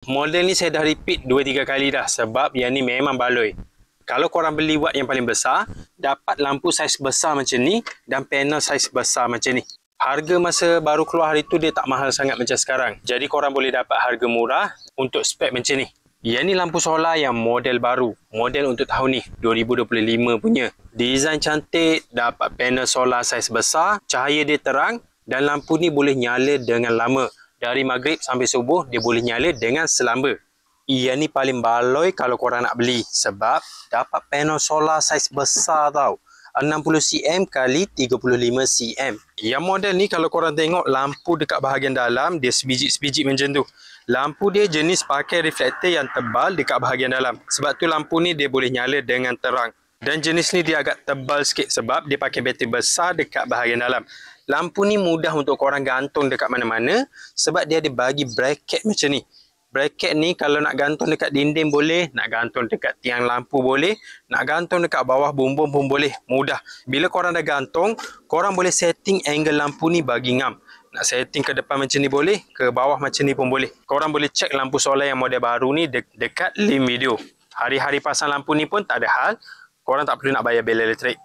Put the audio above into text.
Model ni saya dah repeat 2-3 kali dah sebab yang ni memang baloi. Kalau korang beli watt yang paling besar, dapat lampu saiz besar macam ni dan panel saiz besar macam ni. Harga masa baru keluar hari tu dia tak mahal sangat macam sekarang. Jadi korang boleh dapat harga murah untuk spek macam ni. Yang ni lampu solar yang model baru. Model untuk tahun ni, 2025 punya. Design cantik, dapat panel solar saiz besar, cahaya dia terang dan lampu ni boleh nyala dengan lama. Dari maghrib sampai subuh, dia boleh nyala dengan selamba. Yang ni paling baloi kalau korang nak beli sebab dapat panel solar saiz besar tau. 60 cm kali 35 cm. Yang model ni kalau korang tengok lampu dekat bahagian dalam dia sebiji-sebiji macam tu. Lampu dia jenis pakai reflektor yang tebal dekat bahagian dalam. Sebab tu lampu ni dia boleh nyala dengan terang. Dan jenis ni dia agak tebal sikit sebab dia pakai bateri besar dekat bahagian dalam. Lampu ni mudah untuk korang gantung dekat mana-mana sebab dia ada bagi bracket macam ni. Bracket ni kalau nak gantung dekat dinding boleh, nak gantung dekat tiang lampu boleh, nak gantung dekat bawah bumbung pun boleh. Mudah. Bila korang dah gantung, korang boleh setting angle lampu ni bagi ngam. Nak setting ke depan macam ni boleh, ke bawah macam ni pun boleh. Korang boleh cek lampu solar yang model baru ni dekat link video. Hari-hari pasang lampu ni pun tak ada hal. Korang tak perlu nak bayar bil elektrik.